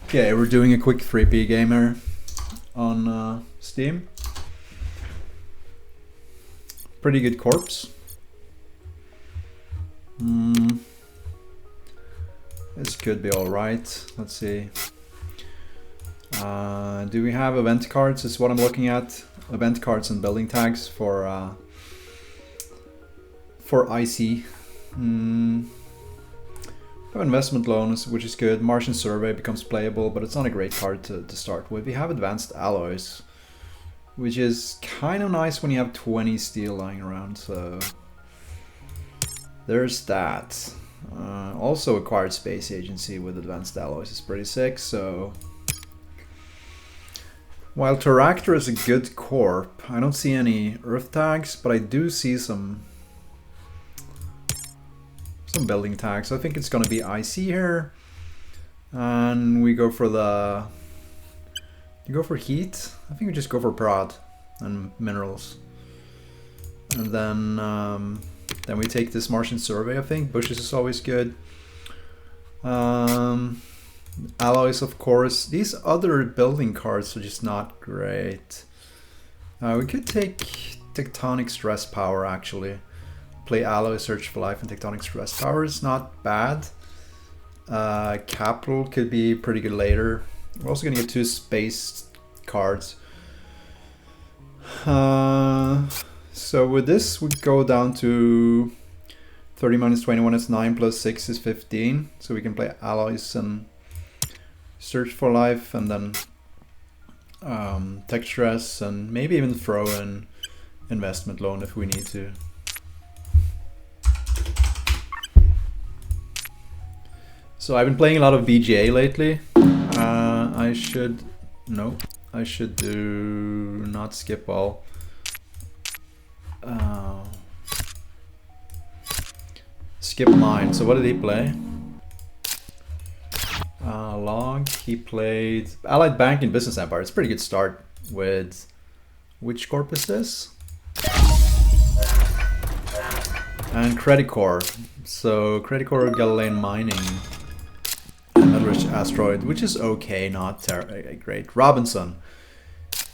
Okay, we're doing a quick 3P gamer on Steam. Pretty good corpse. This could be alright. Let's see. Do we have event cards? Is what I'm looking at. Event cards and building tags for IC. Have investment loans, which is good. Martian Survey becomes playable, but it's not a great card to start with. We have advanced alloys, which is kind of nice when you have 20 steel lying around, so there's that. Also acquired space agency with advanced alloys is pretty sick, so while Terractor is a good corp, I don't see any earth tags, but I do see some building tags. I think it's gonna be IC here, and we go for the. You go for heat. I think we just go for prod and minerals, and then we take this Martian Survey. I think bushes is always good. Alloys, of course. These other building cards are just not great. We could take Tectonic Stress Power actually. Play Alloy, Search for Life, and Tectonic Stress Power is not bad. Capital could be pretty good later. We're also gonna get 2 space cards. So with this, we go down to 30 minus 21 is 9 plus 6 is 15. So we can play Alloys and Search for Life, and then Tech Stress, and maybe even throw in Investment Loan if we need to. So I've been playing a lot of BGA lately. I should do not skip all. Skip mine. So what did he play? Log. He played Allied Bank and Business Empire. It's a pretty good start with which corp is this? And Credit Core. So Credit Core Galilean Mining. Rich Asteroid, which is okay, not great. Robinson.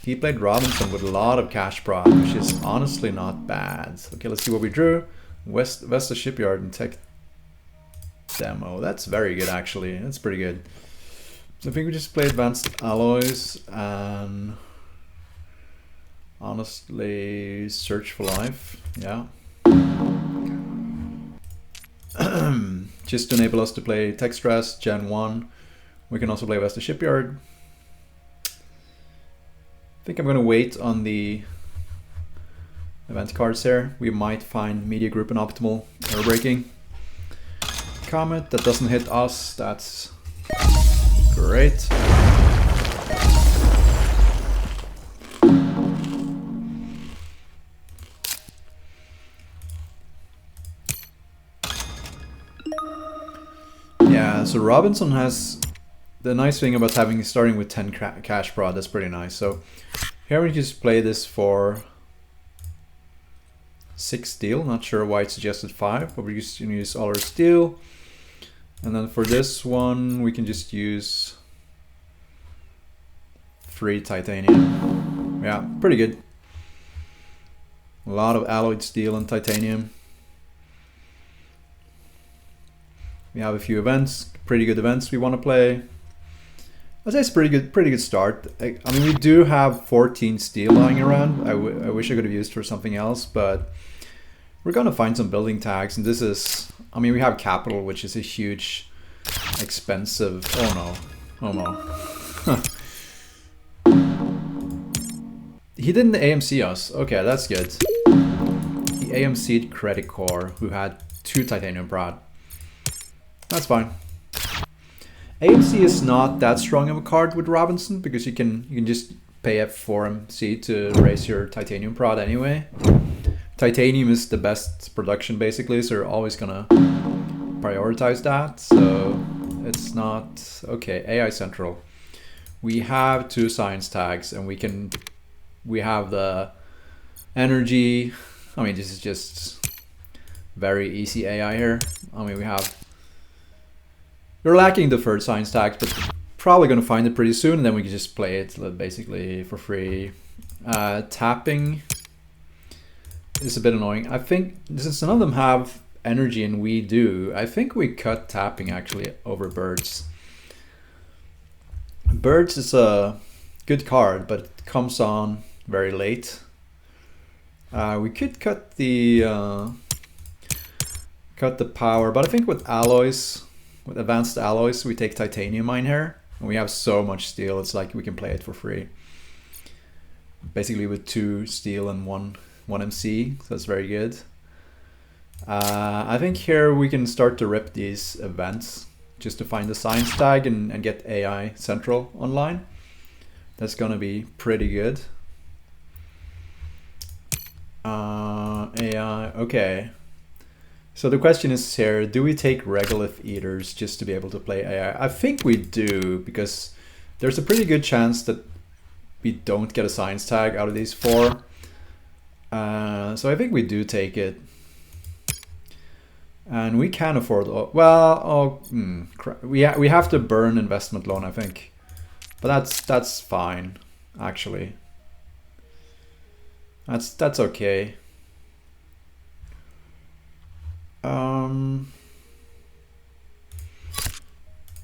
He played Robinson with a lot of cash prod, which is honestly not bad. Okay, let's see what we drew. Vesta Shipyard and Tech Demo. That's very good actually. That's pretty good. So I think we just play advanced alloys and honestly Search for Life. Yeah. Just to enable us to play Tech Stress, Gen 1. We can also play Vesta Shipyard. I think I'm going to wait on the event cards here. We might find Media Group and Optimal Air Braking. Comet, that doesn't hit us. That's great. Yeah, so Robinson has the nice thing about starting with 10 cash prod. That's pretty nice. So here we just play this for 6 steel. Not sure why it suggested 5, but we're just gonna use all our steel. And then for this one, we can just use 3 titanium. Yeah, pretty good. A lot of alloyed steel and titanium. We have a few events, pretty good events we want to play. I'd say it's pretty good start. I mean, we do have 14 steel lying around. I wish I could have used for something else, but we're gonna find some building tags. And this is, I mean, we have capital, which is a huge, expensive. Oh no, He didn't AMC us. Okay, that's good. He AMC'd Credit Core, who had 2 titanium prod. That's fine. AMC is not that strong of a card with Robinson because you can just pay F4MC to raise your titanium prod anyway. Titanium is the best production basically, so you're always gonna prioritize that. So it's not okay. AI Central. We have 2 science tags, and we have the energy. I mean, this is just very easy AI here. I mean, we're lacking the third science tags, but probably going to find it pretty soon, and then we can just play it basically for free. Tapping is a bit annoying. I think since none of them have energy and we do, I think we cut tapping actually over birds. Birds is a good card, but it comes on very late. We could cut the power, but I think with alloys, with advanced alloys, we take titanium mine here, and we have so much steel. It's like we can play it for free. Basically with 2 steel and 1 MC, so that's very good. I think here we can start to rip these events just to find the science tag and get AI Central online. That's gonna be pretty good. AI, okay. So the question is here, do we take regolith eaters just to be able to play AI? I think we do, because there's a pretty good chance that we don't get a science tag out of these 4. So I think we do take it. And we can afford, we have to burn investment loan, I think. But that's fine, actually. That's okay.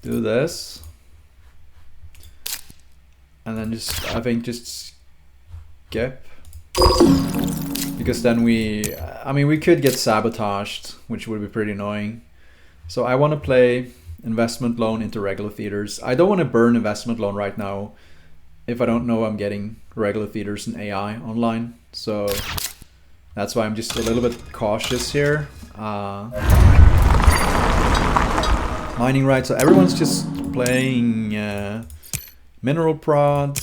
Do this. And then I think just skip. Because then we could get sabotaged, which would be pretty annoying. So I want to play investment loan into regular theaters. I don't want to burn investment loan right now if I don't know I'm getting regular theaters and AI online. So that's why I'm just a little bit cautious here. Mining right, so everyone's just playing mineral prod.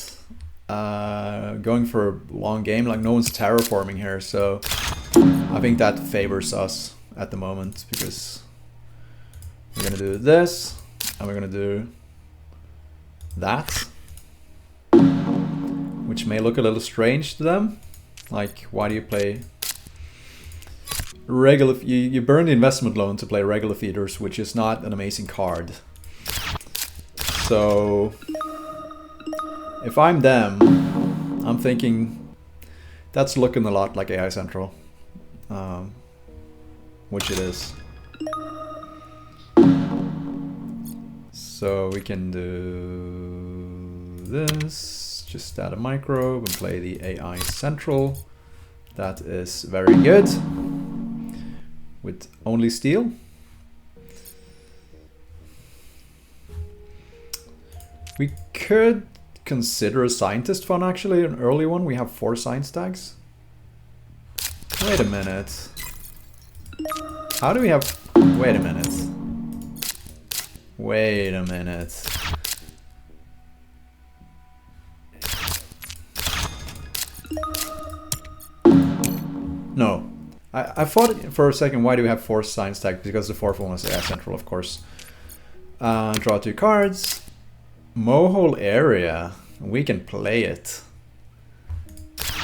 Going for a long game, like no one's terraforming here, so I think that favors us at the moment, because we're gonna do this and we're gonna do that, which may look a little strange to them. Like, why do you play regular? You burn the investment loan to play regular theaters, which is not an amazing card. So if I'm them, I'm thinking that's looking a lot like AI Central, which it is. So we can do this, just add a microbe and play the AI Central. That is very good, with only steel. We could consider a scientist fund, actually, an early one. We have 4 science tags. Wait a minute. How do we have... Wait a minute. Wait a minute. No. I thought for a second, why do we have 4 science tags? Because the 4th one was AI Central, of course. Draw 2 cards. Mohole area, we can play it.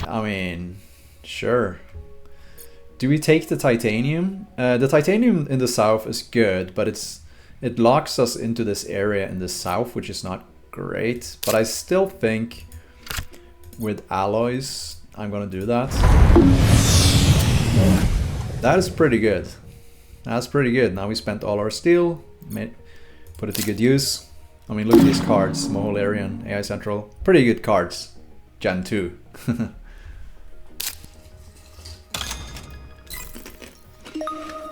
I mean, sure. Do we take the titanium? The titanium in the south is good, but it locks us into this area in the south, which is not great. But I still think with alloys, I'm gonna do that. That is pretty good. That's pretty good. Now we spent all our steel, put it to good use. I mean, look at these cards, Mohole Area and AI Central. Pretty good cards. Gen 2.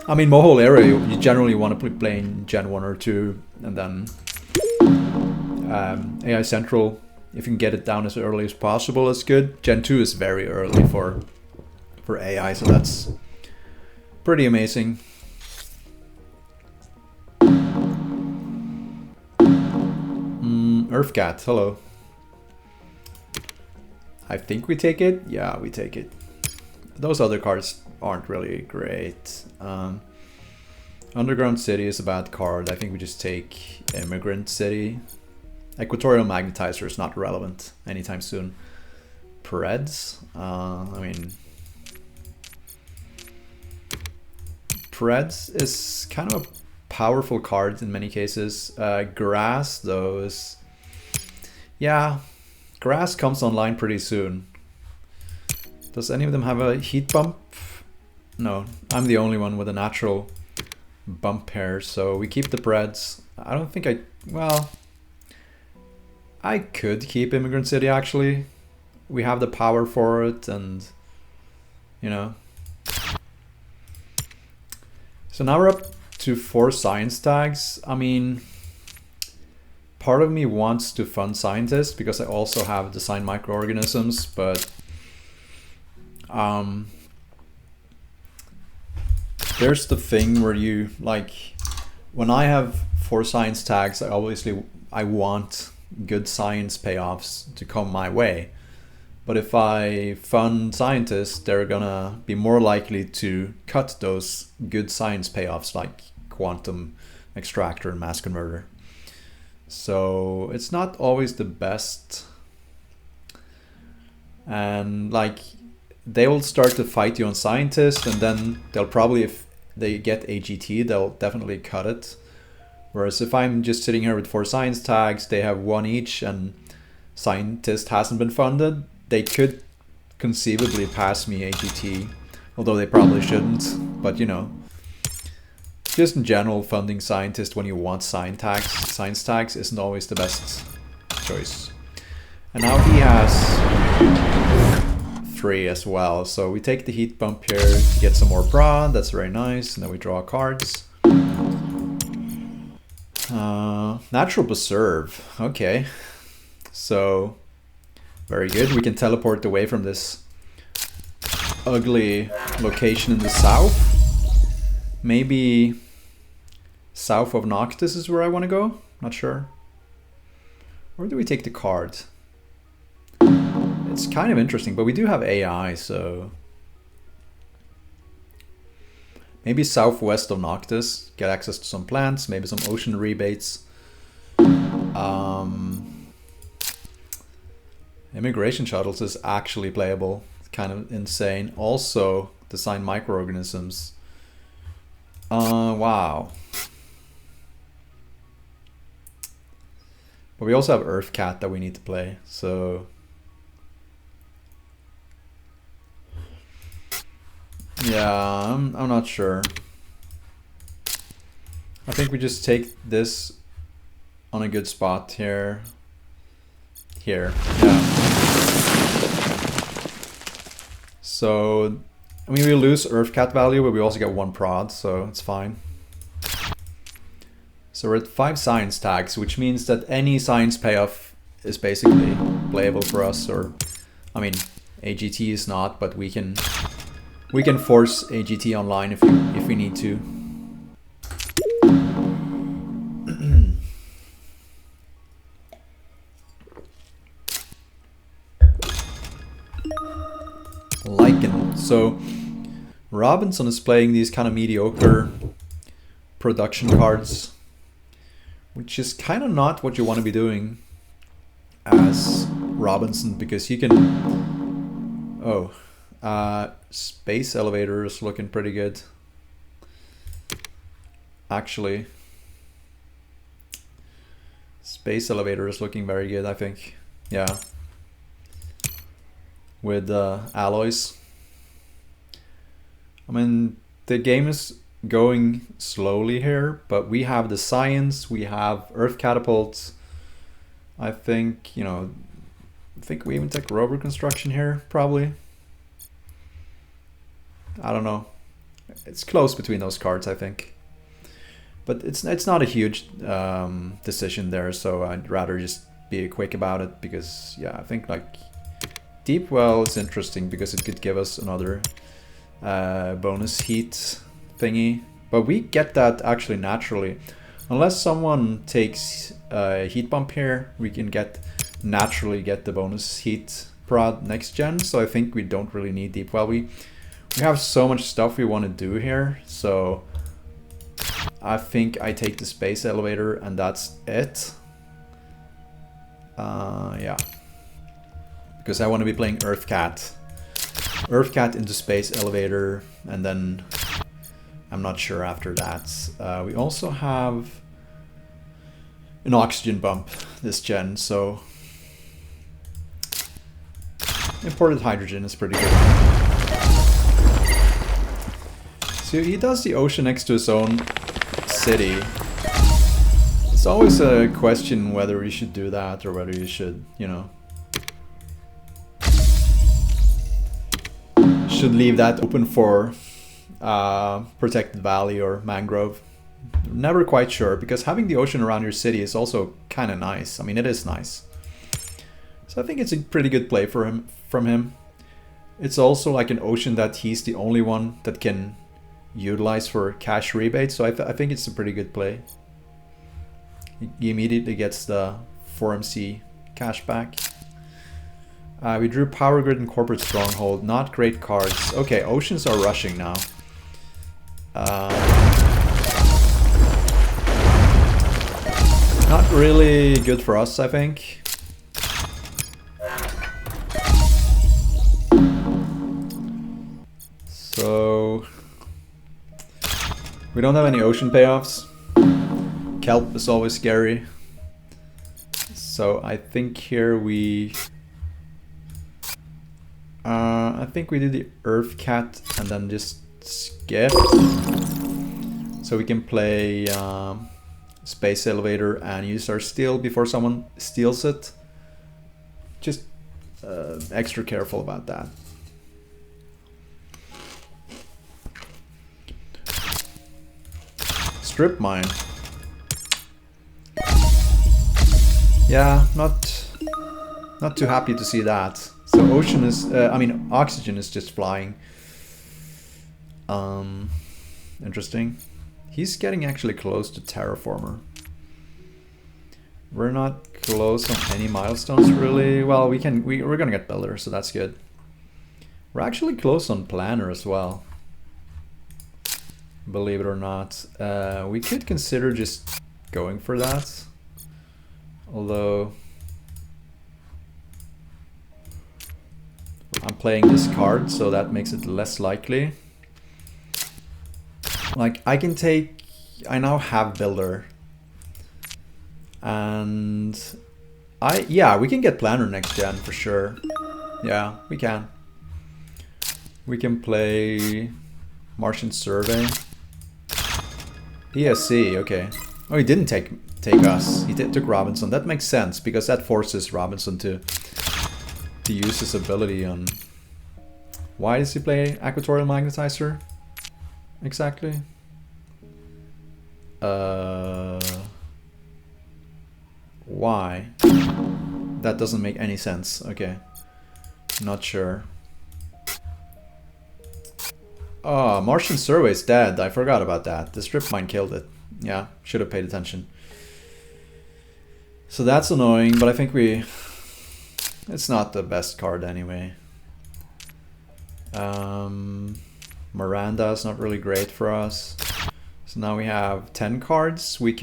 I mean, Mohole Area, you generally want to play in Gen 1 or 2, and then AI Central, if you can get it down as early as possible, that's good. Gen 2 is very early for AI, so that's pretty amazing. Earthcat, hello. I think we take it. Yeah, we take it. Those other cards aren't really great. Underground City is a bad card. I think we just take Immigrant City. Equatorial Magnetizer is not relevant anytime soon. Preds, I mean... Preds is kind of a powerful card in many cases. Grass, though, is Yeah, grass comes online pretty soon. Does any of them have a heat bump? No, I'm the only one with a natural bump here, so we keep the breads. I don't think well, I could keep Immigrant City actually. We have the power for it, and you know. So now we're up to 4 science tags. I mean, part of me wants to fund scientists because I also have design microorganisms, but there's the thing where you, like, when I have 4 science tags, I want good science payoffs to come my way. But if I fund scientists, they're gonna be more likely to cut those good science payoffs like quantum extractor and mass converter. So it's not always the best. And like, they will start to fight you on scientists, and then they'll probably, if they get AGT, they'll definitely cut it. Whereas if I'm just sitting here with 4 science tags, they have 1 each, and scientist hasn't been funded, they could conceivably pass me AGT, although they probably shouldn't. But you know, just in general, funding scientists when you want science tags isn't always the best choice. And now he has 3 as well, so we take the heat bump here to get some more prod. That's very nice. And then we draw cards. Natural Preserve. Okay, so very good. We can teleport away from this ugly location in the south. Maybe south of Noctis is where I want to go. Not sure. Where do we take the card? It's kind of interesting, but we do have AI, so maybe southwest of Noctis. Get access to some plants, maybe some ocean rebates. Immigration shuttles is actually playable. It's kind of insane. Also, design microorganisms. Wow. But we also have Earth Cat that we need to play, so yeah, I'm not sure. I think we just take this on a good spot here. Here, yeah. So, I mean, we lose Earth Cat value, but we also get 1 prod, so it's fine. So we're at 5 science tags, which means that any science payoff is basically playable for us. Or, I mean, AGT is not, but we can force AGT online if we need to. Lichen. So Robinson is playing these kind of mediocre production cards, which is kind of not what you want to be doing as Robinson, because you can... Oh, Space Elevator is looking pretty good. Actually, Space Elevator is looking very good, I think. Yeah. With alloys. I mean, the game is going slowly here, but we have the science, we have Earth Catapults. I think, you know, I think we even take rover construction here, probably. I don't know. It's close between those cards, I think. But it's not a huge decision there, so I'd rather just be quick about it, because, yeah, I think, like, Deep Well is interesting because it could give us another bonus heat thingy. But we get that actually naturally. Unless someone takes a heat bump here, we can naturally get the bonus heat prod next gen. So I think we don't really need Deep Well. We have so much stuff we want to do here. So I think I take the Space Elevator and that's it. Yeah. Because I want to be playing Earth Cat. Earth Cat into Space Elevator, and then I'm not sure after that. We also have an oxygen bump this gen, so Imported hydrogen is pretty good. So he does the ocean next to his own city. It's always a question whether you should do that or whether you should, you know, should leave that open for protected valley or mangrove. Never quite sure, because having the ocean around your city is also kind of nice. I mean, it is nice. So I think it's a pretty good play for him, from him. It's also like an ocean that he's the only one that can utilize for cash rebates, so I think it's a pretty good play. He immediately gets the 4MC cash back. We drew Power Grid and Corporate Stronghold. Not great cards. Okay, oceans are rushing now. Not really good for us, I think. So we don't have any ocean payoffs. Kelp is always scary. So I think here we... I think we do the Earth Cat and then just skip. So we can play Space Elevator and use our steel before someone steals it. Just extra careful about that. Strip mine. Yeah, not too happy to see that. So ocean is, I mean, oxygen is just flying. Interesting. He's getting actually close to Terraformer. We're not close on any milestones really. Well, we're gonna get Builder, so that's good. We're actually close on Planner as well. Believe it or not. We could consider just going for that. Although I'm playing this card, so that makes it less likely. Like, I now have Builder. And yeah, we can get Planner next gen for sure. Yeah, we can. We can play Martian Survey. ESC, okay. Oh, he didn't take us. He took Robinson. That makes sense, because that forces Robinson to use his ability on... Why does he play Equatorial Magnetizer? Exactly. Why? That doesn't make any sense. Okay. Not sure. Oh, Martian Survey is dead. I forgot about that. The strip mine killed it. Yeah, should have paid attention. So that's annoying, but I think it's not the best card anyway. Miranda is not really great for us. So now we have 10 cards. We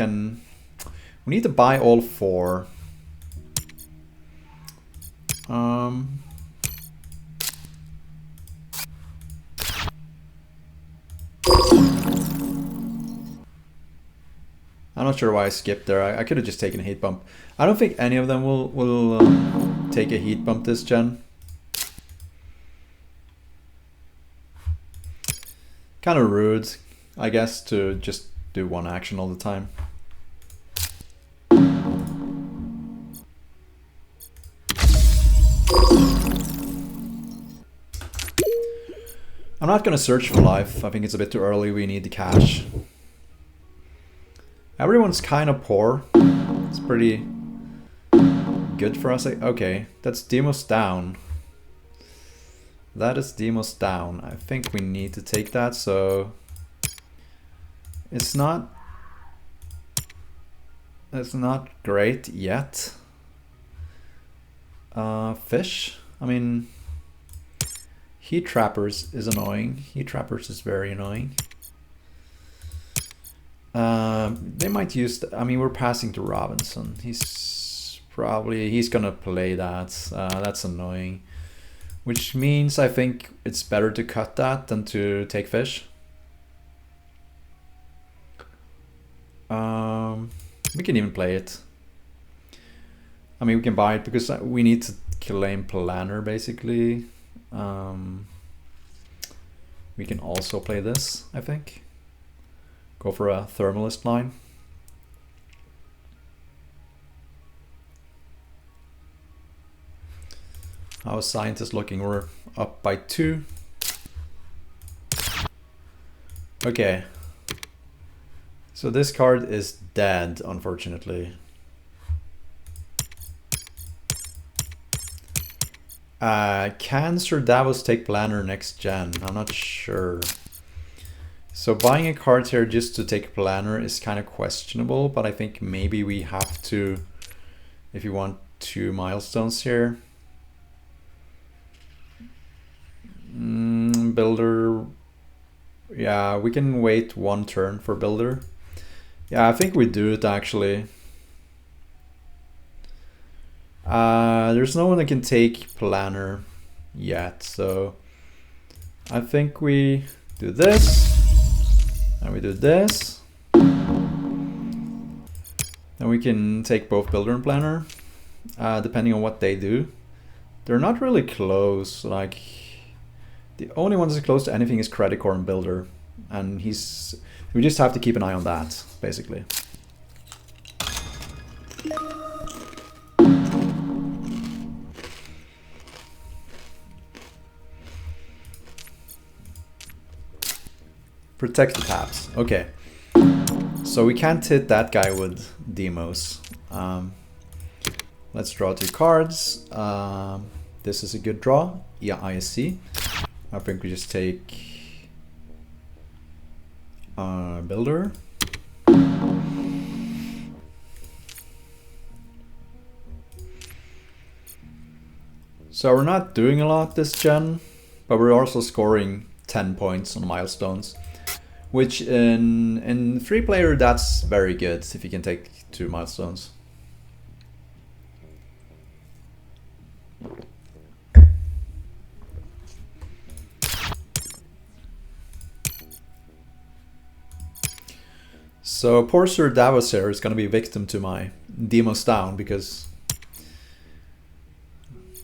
need to buy all 4. I'm not sure why I skipped there. I could have just taken a heat bump. I don't think any of them will take a heat bump this gen. Kind of rude, I guess, to just do one action all the time. I'm not gonna search for life. I think it's a bit too early. We need the cash. Everyone's kind of poor. It's pretty good for us. Okay, that's Demos down. That is Demos down. I think we need to take that, so it's not great yet. Fish. I mean, Heat Trappers is annoying. Heat Trappers is very annoying. They might use... I mean, we're passing to Robinson. He's gonna play that. That's annoying. Which means I think it's better to cut that than to take fish. We can even play it. I mean, we can buy it because we need to claim planner basically. We can also play this, I think. Go for a thermalist line. How is scientist looking? We're up by 2. Okay. So this card is dead, unfortunately. Can Sir Davos take planner next gen? I'm not sure. So buying a card here just to take planner is kind of questionable, but I think maybe we have to, if you want 2 milestones here. Builder, yeah, we can wait 1 turn for builder. Yeah, I think we do it actually. There's no one that can take planner yet, so I think we do this, and we do this. Then we can take both builder and planner, depending on what they do. They're not really close, like the only one that's close to anything is credit core and builder, and we just have to keep an eye on that, basically. Protect the taps. Okay. So we can't hit that guy with demos. Let's draw 2 cards. This is a good draw. Yeah, I see. I think we just take builder. So we're not doing a lot this gen, but we're also scoring 10 points on milestones, which in 3-player that's very good if you can take 2 milestones. So poor Sir Davos here is going to be victim to my demos down because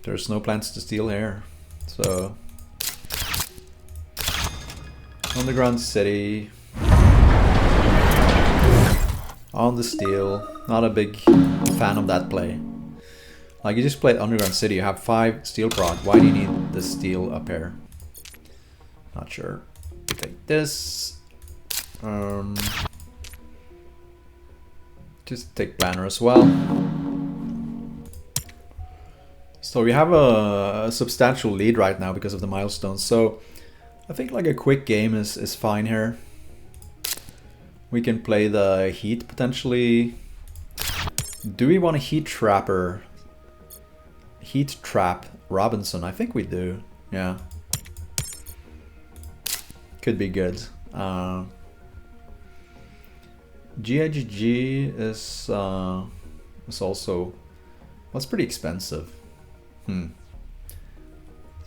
there's no plans to steal here. So underground city on the steal. Not a big fan of that play. Like, you just played underground city, you have 5 steel prod. Why do you need the steel up here? Not sure. Take this. Just take planner as well. So we have a substantial lead right now because of the milestones. So I think like a quick game is fine here. We can play the heat potentially. Do we want a heat trap Robinson? I think we do. Yeah. Could be good. GIGG is also, that's pretty expensive. It's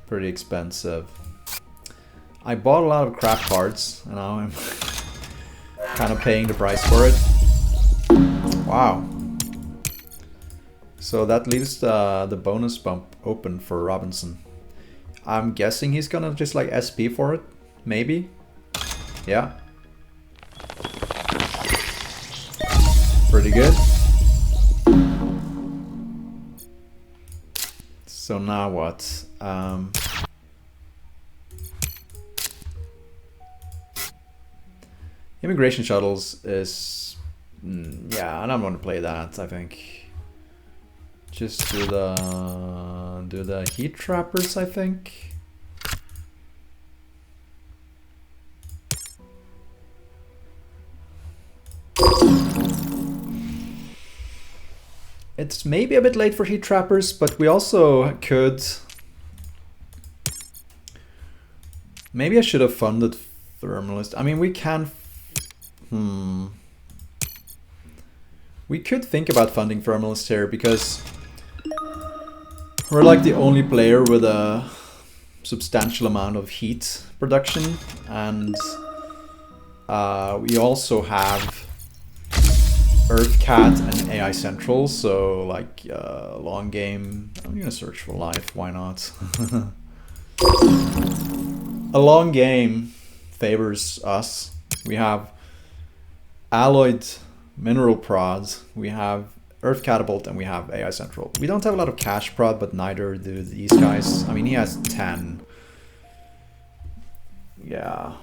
pretty expensive. I bought a lot of crap cards and now I'm kind of paying the price for it. Wow. So that leaves the bonus bump open for Robinson. I'm guessing he's gonna just like SP for it, maybe. Yeah. Pretty good. So now what? Immigration shuttles is, yeah, I don't want to play that. I think just do the heat trappers. I think. It's maybe a bit late for heat trappers, but we also could. Maybe I should have funded thermalist. I mean, we can. We could think about funding thermalist here because we're like the only player with a substantial amount of heat production, and we also have Earth Cat and AI Central, so like long game. I'm gonna search for life, why not? A long game favors us. We have alloyed mineral prods, we have Earth Catapult, and we have AI Central. We don't have a lot of cash prod, but neither do these guys. I mean, he has 10. Yeah.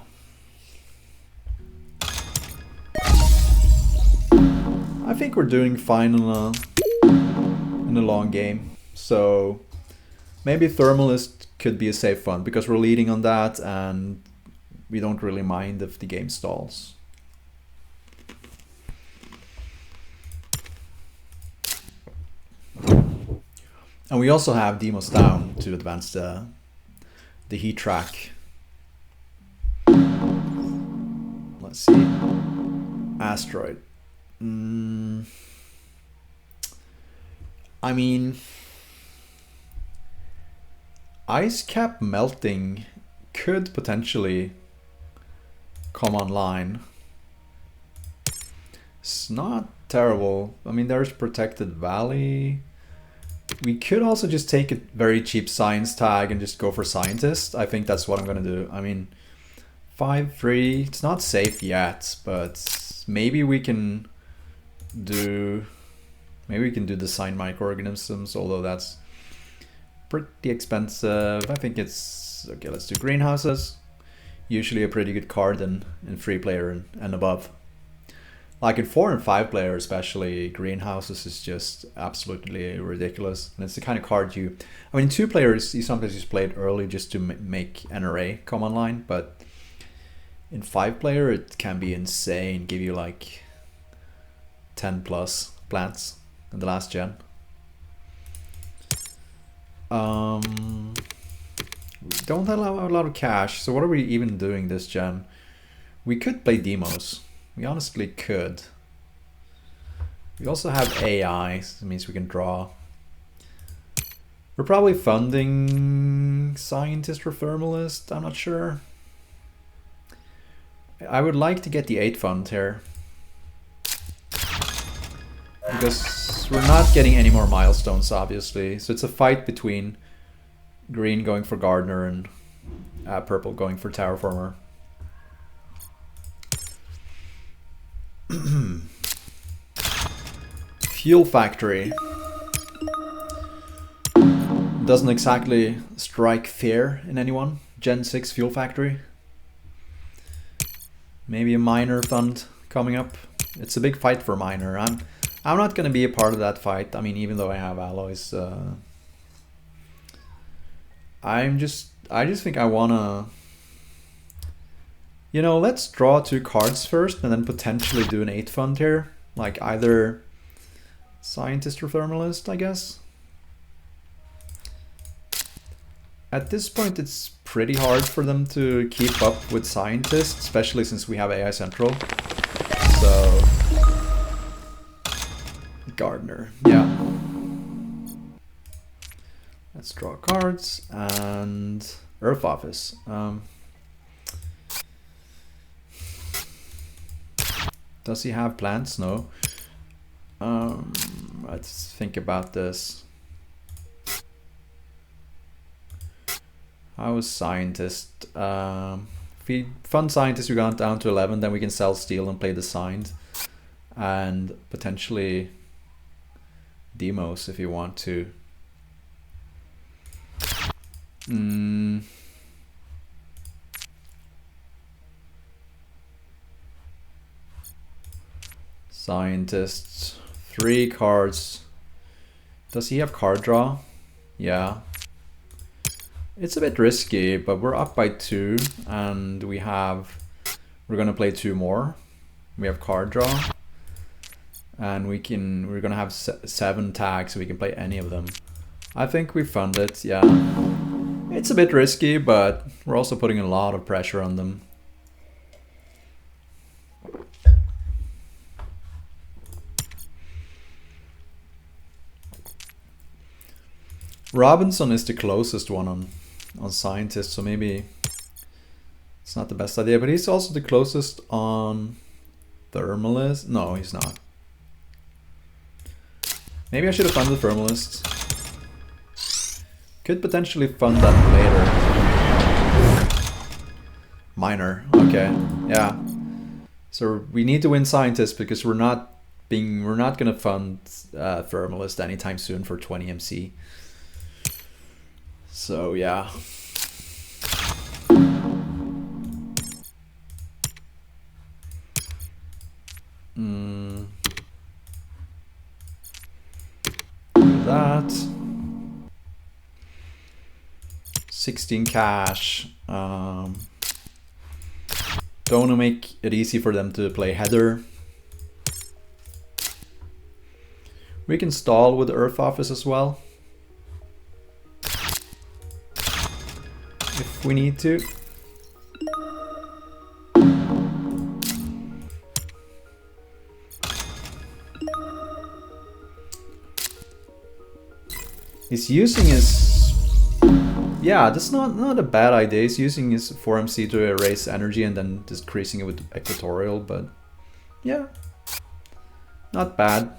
I think we're doing fine in a long game. So maybe Thermalist could be a safe one because we're leading on that and we don't really mind if the game stalls. And we also have Demos down to advance the heat track. Let's see. Asteroid. I mean, ice cap melting could potentially come online. It's not terrible. I mean, there's Protected Valley. We could also just take a very cheap science tag and just go for Scientist. I think that's what I'm gonna do. I mean, 5-3, it's not safe yet, but maybe we can do design microorganisms, although that's pretty expensive. I think it's okay. Let's do greenhouses. Usually a pretty good card in 3-player and above. Like in 4 and 5 player especially, greenhouses is just absolutely ridiculous, and it's the kind of card I mean, in 2 players you sometimes just play it early just to make NRA come online, but in 5 player it can be insane, give you like 10 plus plants in the last gen. We don't have a lot of cash, so what are we even doing this gen? We could play demos. We honestly could. We also have AI, so it means we can draw. We're probably funding Scientist or Thermalist, I'm not sure. I would like to get the 8 fund here, because we're not getting any more milestones, obviously. So it's a fight between green going for Gardener and purple going for Terraformer. Fuel Factory. Doesn't exactly strike fear in anyone. Gen 6 Fuel Factory. Maybe a miner fund coming up. It's a big fight for miner. I'm not going to be a part of that fight. I mean, even though I have alloys, I just think I want to, you know, let's draw 2 cards first and then potentially do an 8 fund here. Like either Scientist or Thermalist, I guess. At this point, it's pretty hard for them to keep up with Scientist, especially since we have AI Central. So, Gardener, yeah. Let's draw cards and Earth Office. Does he have plants? No. Let's think about this. How is Scientist? If we fund Scientist, we got down to 11, then we can sell Steel and play Designed. And potentially Demos if you want to. Scientists, 3 cards. Does he have card draw? Yeah. It's a bit risky, but we're up by 2 and we're gonna play 2 more. We have card draw. And we're gonna have 7 tags, so we can play any of them. I think we fund it, yeah. It's a bit risky, but we're also putting a lot of pressure on them. Robinson is the closest one on Scientist, so maybe it's not the best idea, but he's also the closest on Thermalist. No, he's not. Maybe I should have funded the Thermalist. Could potentially fund that later. Miner, okay, yeah. So we need to win Scientist because we're not gonna fund Thermalist anytime soon for 20 MC. So yeah. That 16 cash. Don't want to make it easy for them to play header. We can stall with Earth Office as well if we need to. He's using his... Yeah, that's not a bad idea. He's using his 4MC to erase energy and then decreasing it with Equatorial, but yeah, not bad.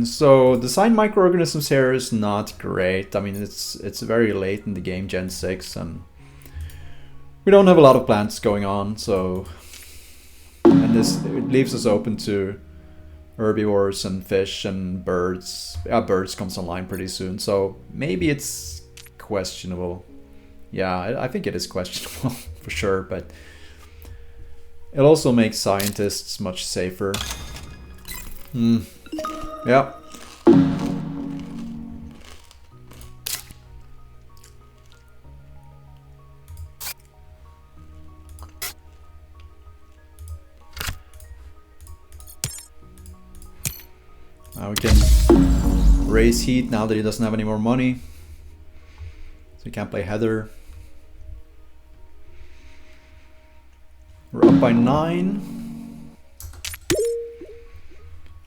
So design microorganisms here is not great. I mean, it's very late in the game, Gen 6, and we don't have a lot of plants going on, so... And it leaves us open to herbivores and fish and birds. Yeah, birds comes online pretty soon, so maybe it's questionable. Yeah, I think it is questionable for sure, but it also makes scientists much safer. Yeah. Now we can raise heat now that he doesn't have any more money. So he can't play header. We're up by 9.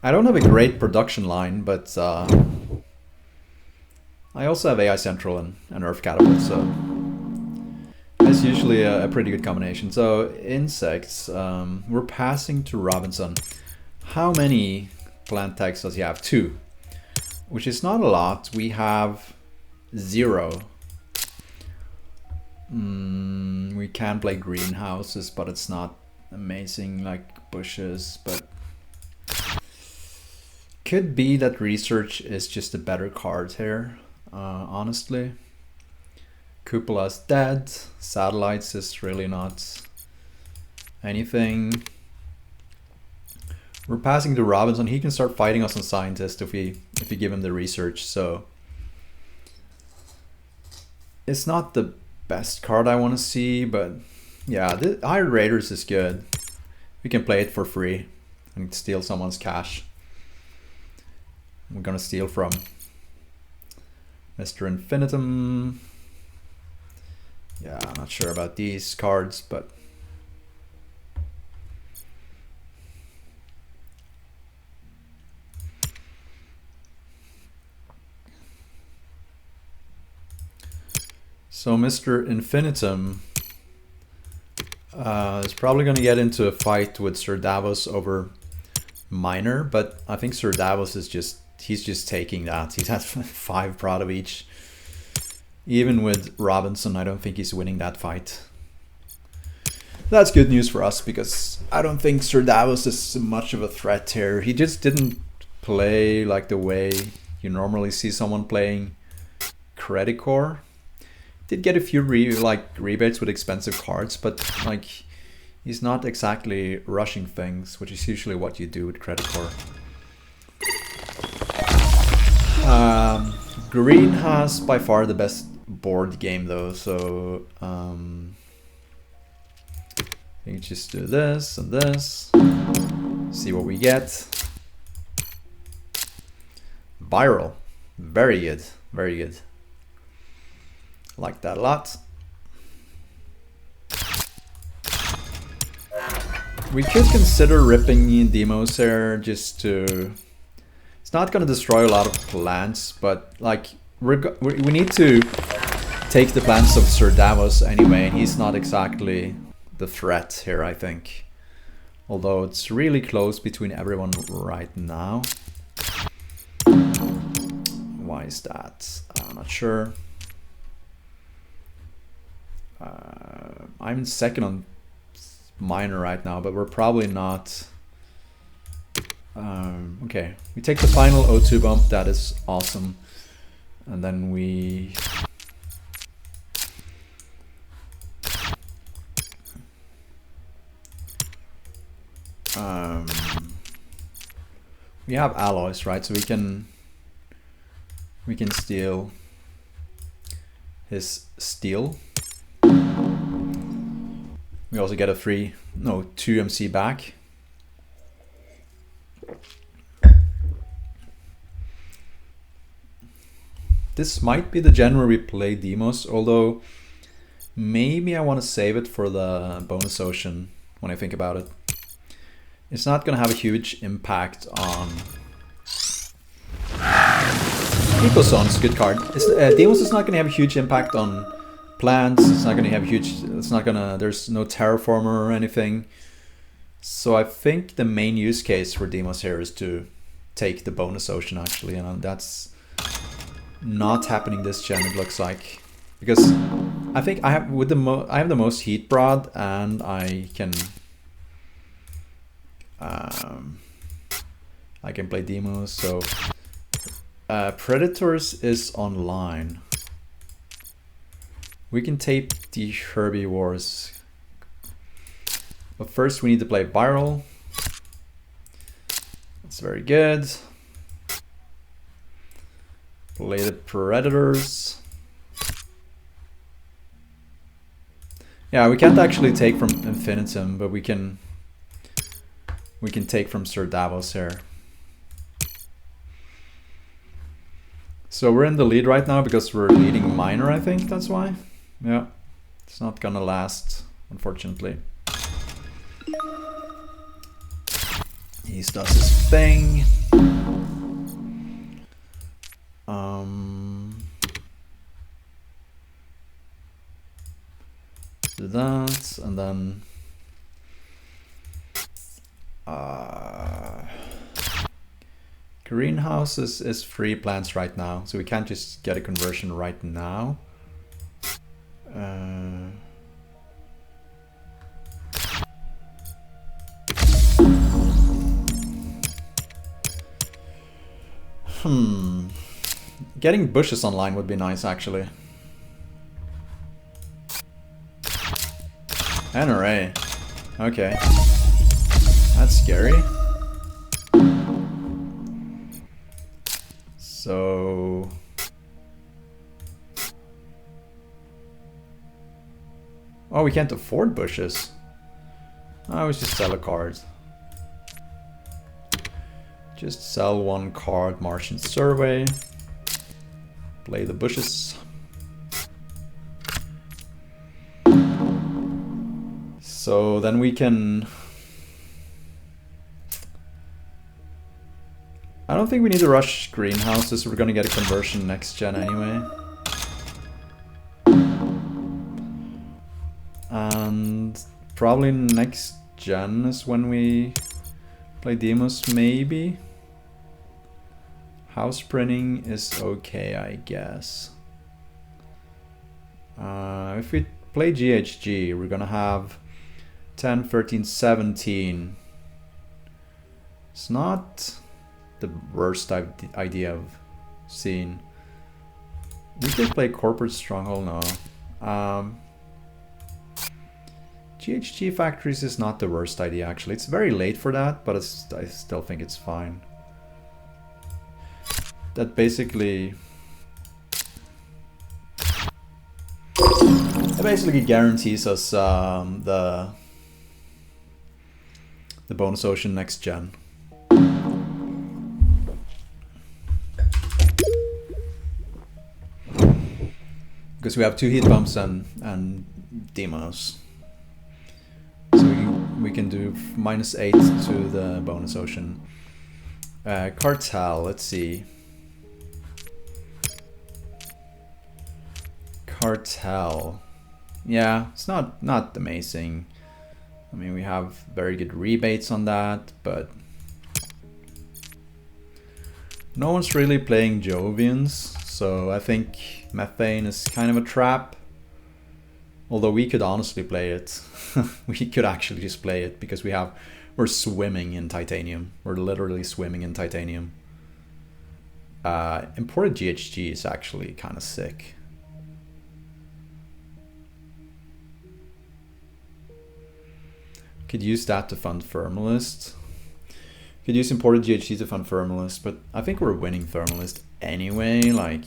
I don't have a great production line, but I also have AI Central and Earth Catapult, so that's usually a pretty good combination. So insects, we're passing to Robinson. How many plant tags does he have? 2, which is not a lot. We have 0. We can play greenhouses, but it's not amazing like bushes, but could be that research is just a better card here, honestly. Cupola's dead. Satellites is really not anything. We're passing to Robinson. He can start fighting us on Scientist if we give him the research. So it's not the best card I want to see, but yeah, the Iron Raiders is good. We can play it for free and steal someone's cash. We're gonna steal from Mr. Infinitum. Yeah, I'm not sure about these cards, but so Mr. Infinitum is probably going to get into a fight with Sir Davos over Miner, but I think Sir Davos is he's just taking that. He's had 5 prod of each. Even with Robinson, I don't think he's winning that fight. That's good news for us because I don't think Sir Davos is much of a threat here. He just didn't play like the way you normally see someone playing Credit Core. Did get a few rebates with expensive cards, but like he's not exactly rushing things, which is usually what you do with Credit Core. Green has by far the best board game though, so you can just do this and this, see what we get. Viral, very good, very good. Like that a lot. We could consider ripping demos here just to... It's not going to destroy a lot of plants, but like we need to take the plans of Sir Davos anyway, and he's not exactly the threat here, I think. Although it's really close between everyone right now. Why is that? I'm not sure. I'm second on minor right now, but we're probably not. Okay, we take the final O2 bump. That is awesome. And then we have alloys, right? So we can steal his steel. We also get a 2 MC back. This might be the gen where we play Demos, although maybe I want to save it for the bonus ocean when I think about it. It's not going to have a huge impact on... Ecozone's a good card. Demos is not going to have a huge impact on plants. It's not going to have a huge... It's not going to... There's no terraformer or anything. So I think the main use case for Demos here is to take the bonus ocean, actually. And that's not happening this gen, it looks like. Because I think I have I have the most heat prod, and I can play Demos. So Predators is online. We can tape the herbivores, but first we need to play Viral. That's very good. Play the Predators. Yeah, we can't actually take from Infinitum, but we can take from Sir Davos here. So we're in the lead right now because we're leading minor, I think that's why. Yeah, it's not gonna last, unfortunately. He does his thing. Do that, and then greenhouse is free plants right now, so we can't just get a conversion right now. Getting bushes online would be nice, actually. NRA. Okay. That's scary. So... Oh, we can't afford bushes. I was just sell a card. Just sell one card, Martian Survey. Play the bushes. So then we can... I don't think we need to rush greenhouses. We're gonna get a conversion next gen anyway. And probably next gen is when we play Demos, maybe. House printing is okay, I guess. If we play GHG, we're gonna have 10, 13, 17. It's not the worst idea of seeing. We could play Corporate Stronghold now. GHG Factories is not the worst idea, actually. It's very late for that, but I still think it's fine. That basically guarantees us the bonus ocean next gen. Because we have 2 heat bumps and demos. So we can do -8 to the bonus ocean. Cartel, let's see. cartel. Yeah, it's not amazing. I mean, we have very good rebates on that, but no one's really playing Jovians, so I think Methane is kind of a trap. Although we could honestly play it. We could actually just play it because we're swimming in titanium. We're literally swimming in titanium. Imported GHG is actually kind of sick. Could use that to fund Thermalist. Could use imported GHG to fund Thermalist, but I think we're winning Thermalist anyway. Like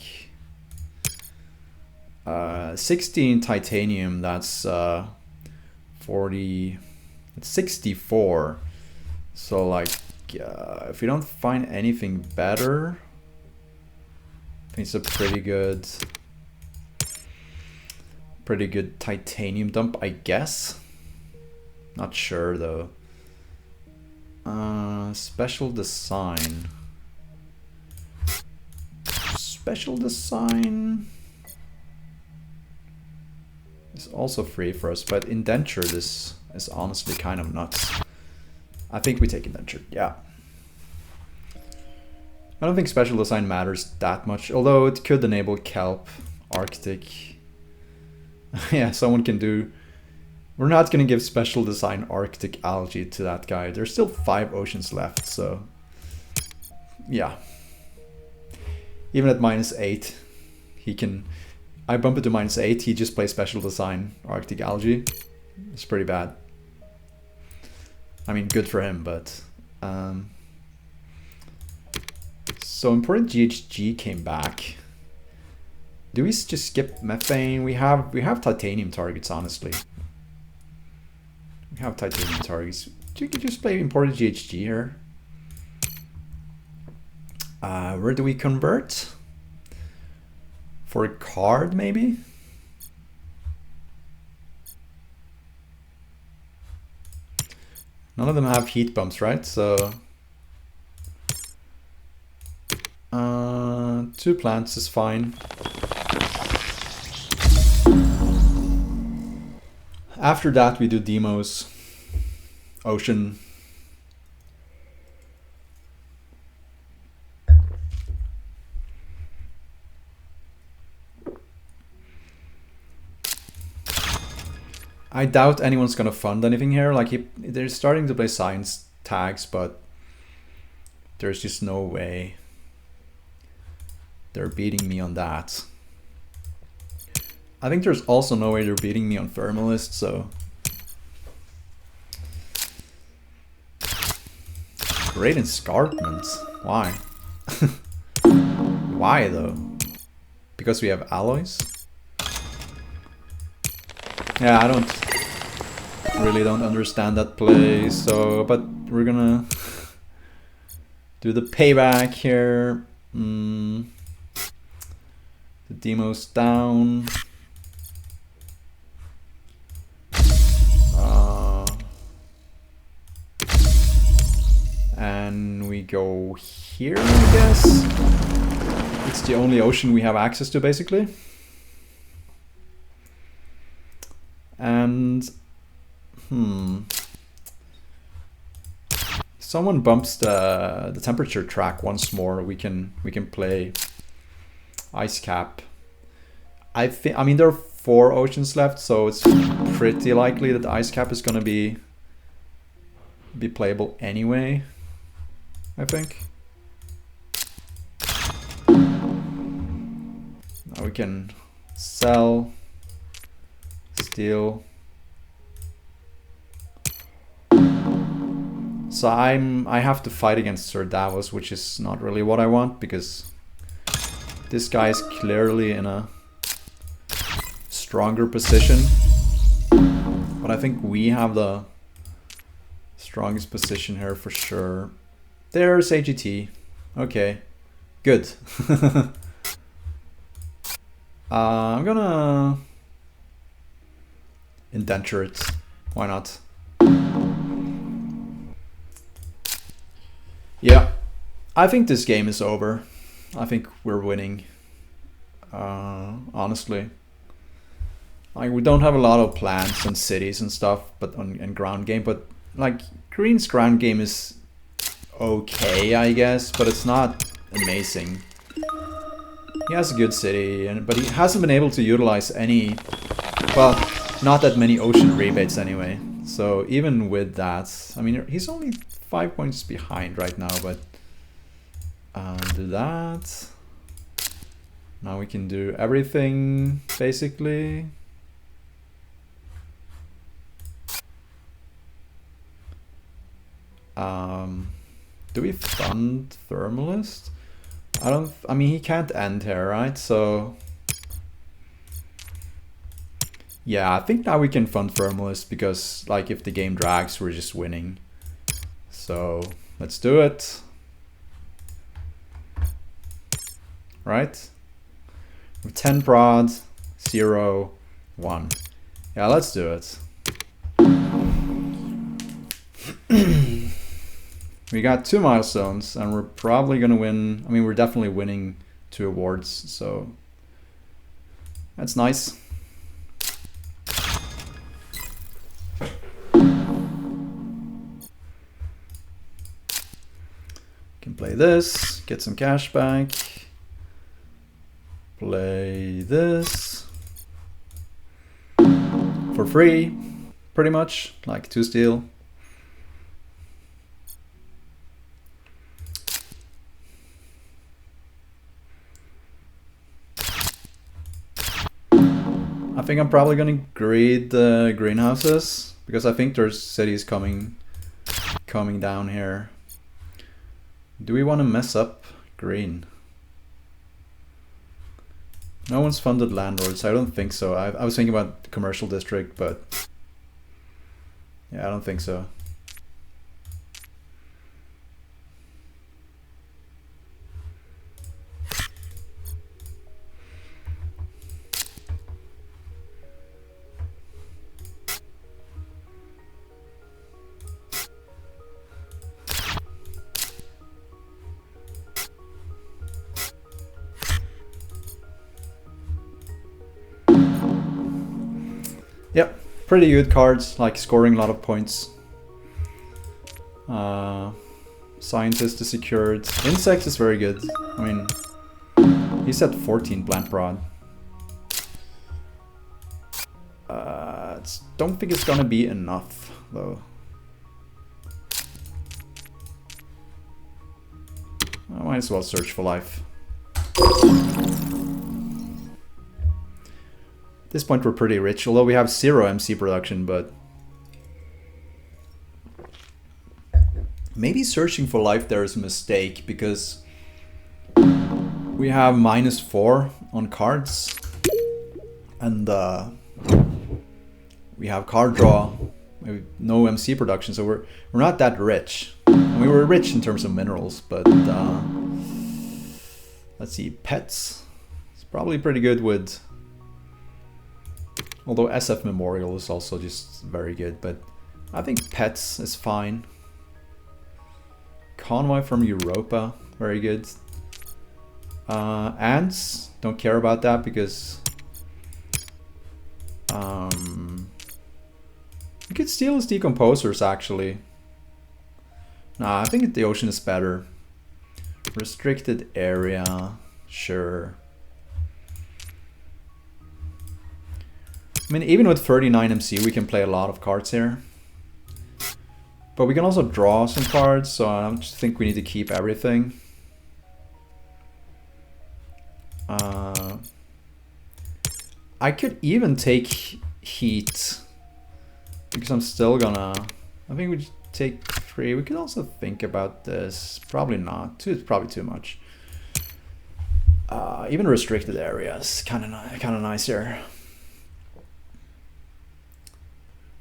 16 titanium, that's 40, it's 64. So like if we don't find anything better, I think it's a pretty good titanium dump, I guess. Not sure though. Special design. Special design is also free for us, but indenture, this is honestly kind of nuts. I think we take indenture, yeah. I don't think special design matters that much, although it could enable kelp, Arctic. Yeah, someone can do. We're not gonna give special design Arctic algae to that guy. There's still 5 oceans left, so yeah. Even at -8, he can. I bump it to -8. He just plays special design Arctic algae. It's pretty bad. I mean, good for him, but so important GHG came back. Do we just skip methane? We have titanium targets, honestly. We have titanium targets. You could just play imported GHG here. Where do we convert? For a card, maybe? None of them have heat bumps, right? So 2 plants is fine. After that, we do demos. Ocean. I doubt anyone's gonna fund anything here. Like they're starting to play science tags, but there's just no way they're beating me on that. I think there's also no way they're beating me on Thermalist, so great escarpment. Why? Why though? Because we have alloys? Yeah, I really don't understand that play, so but we're gonna do the payback here. The demo's down. And we go here, I guess. It's the only ocean we have access to, basically. And someone bumps the temperature track once more, we can play ice cap. I mean there are 4 oceans left, so it's pretty likely that the ice cap is gonna be playable anyway, I think. Now we can sell, steal. So I have to fight against Sir Davos, which is not really what I want, because this guy is clearly in a stronger position. But I think we have the strongest position here for sure. There's AGT. Okay, good. I'm gonna indenture it. Why not? Yeah, I think this game is over. I think we're winning. Honestly, Like, we don't have a lot of plants and cities and stuff, but and ground game. But like, green's ground game is okay, I guess, but it's not amazing. He has a good city, but he hasn't been able to utilize any, well, not that many ocean rebates anyway. So even with that, I mean, he's only 5 points behind right now, but do that. Now we can do everything, basically. Do we fund Thermalist? I mean, he can't end here, right? So yeah, I think now we can fund Thermalist because, like, if the game drags, we're just winning. So let's do it. Right? With 10 prod, 0, 1. Yeah, let's do it. We got 2 milestones, and we're probably gonna win. I mean, we're definitely winning 2 awards, so that's nice. Can play this, get some cash back. Play this for free, pretty much, like 2 steel. I think I'm probably gonna grade the greenhouses because I think there's cities coming down here. Do we want to mess up green? No one's funded landlords. I don't think so. I was thinking about the commercial district, but yeah, I don't think so. Yep, pretty good cards, like scoring a lot of points. Scientist is secured. Insect is very good. I mean, he's at 14 plant prod. Don't think it's gonna be enough though. I might as well search for life. At this point we're pretty rich, although we have 0 MC production, but maybe searching for life there is a mistake because we have -4 on cards and we have card draw, maybe no MC production, so we're not that rich. I mean, we're rich in terms of minerals, but let's see, pets. It's probably pretty good with. Although SF Memorial is also just very good, but I think pets is fine. Convoy from Europa, very good. Ants, don't care about that because we could steal his decomposers actually. Nah, I think the ocean is better. Restricted area, sure. I mean, even with 39 MC, we can play a lot of cards here. But we can also draw some cards, so I just think we need to keep everything. I could even take heat, because I'm still gonna... I think we just take 3. We could also think about this. Probably not. 2 is probably too much. Even restricted areas, kind of nice here.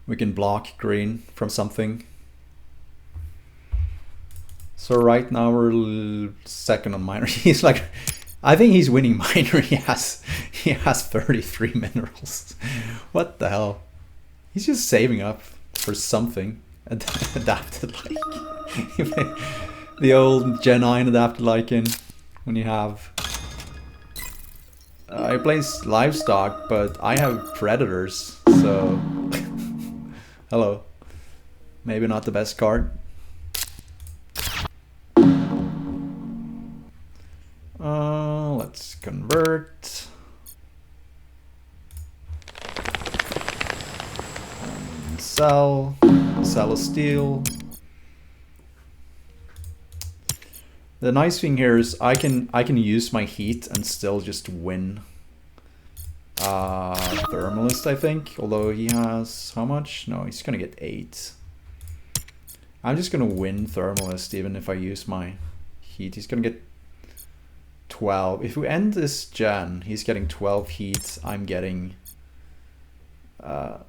We can block green from something. So right now we're second on minor. He's like, I think he's winning minor. He has 33 minerals. What the hell? He's just saving up for something. Adapted like the old Gen 9 adapted lichen when you have I place livestock, but I have predators, so... Hello. Maybe not the best card. Let's convert. And sell. Sell a steel. The nice thing here is I can use my heat and still just win. Thermalist, I think, although he has how much? No, he's gonna get 8. I'm just gonna win Thermalist even if I use my heat. He's gonna get 12. If we end this gen, he's getting 12 heat. I'm getting at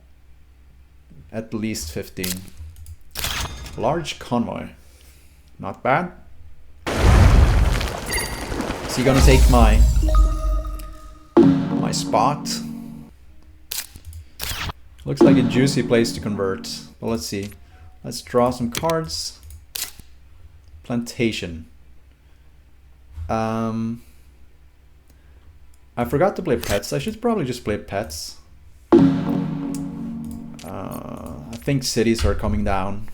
least 15. Large convoy, not bad. Is he gonna take my spot? Looks like a juicy place to convert. But let's see. Let's draw some cards. Plantation. I forgot to play pets. I should probably just play pets. I think cities are coming down.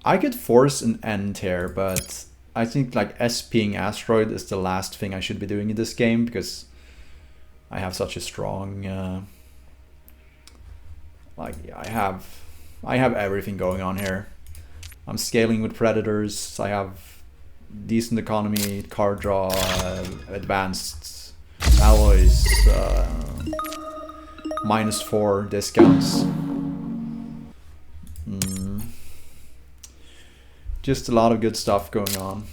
I could force an end here, but I think like SPing Asteroid is the last thing I should be doing in this game because I have such a strong like I have everything going on here. I'm scaling with predators. I have decent economy, card draw, advanced alloys, -4 discounts. Just a lot of good stuff going on.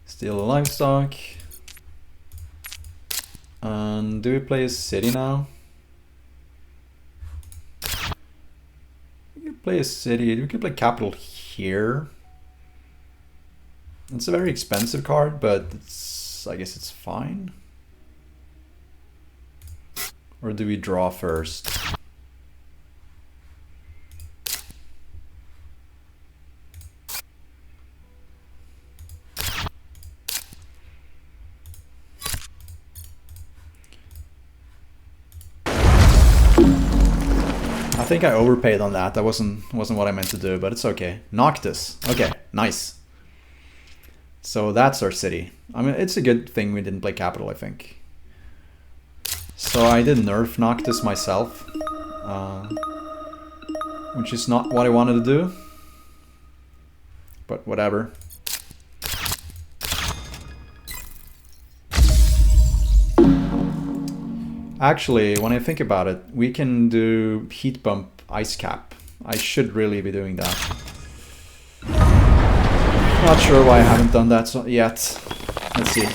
Steal a livestock. And do we play a city now? We could play a city. We could play capital here. It's a very expensive card, but it's, I guess it's fine. Or do we draw first? I think I overpaid on that. That wasn't what I meant to do, but it's okay. Noctis. Okay, nice. So that's our city. I mean, it's a good thing we didn't play capital, I think. So I did nerf Noctis myself, which is not what I wanted to do, but whatever. Actually, when I think about it, we can do heat bump ice cap. I should really be doing that. Not sure why I haven't done that yet. Let's see.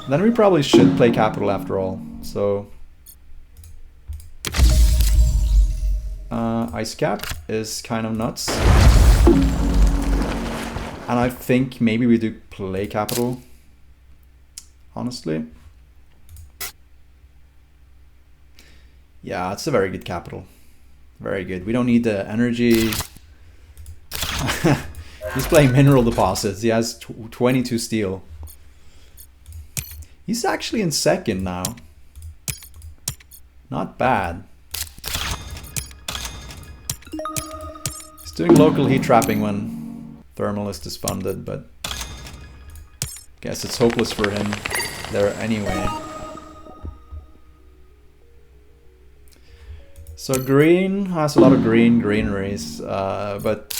Then we probably should play capital after all. So ice cap is kind of nuts. And I think maybe we do play capital. Honestly. Yeah, it's a very good capital. Very good. We don't need the energy. He's playing mineral deposits. He has 22 steel. He's actually in second now. Not bad. He's doing local heat trapping when Thermalist is funded, but guess it's hopeless for him there anyway. So green has a lot of greeneries, but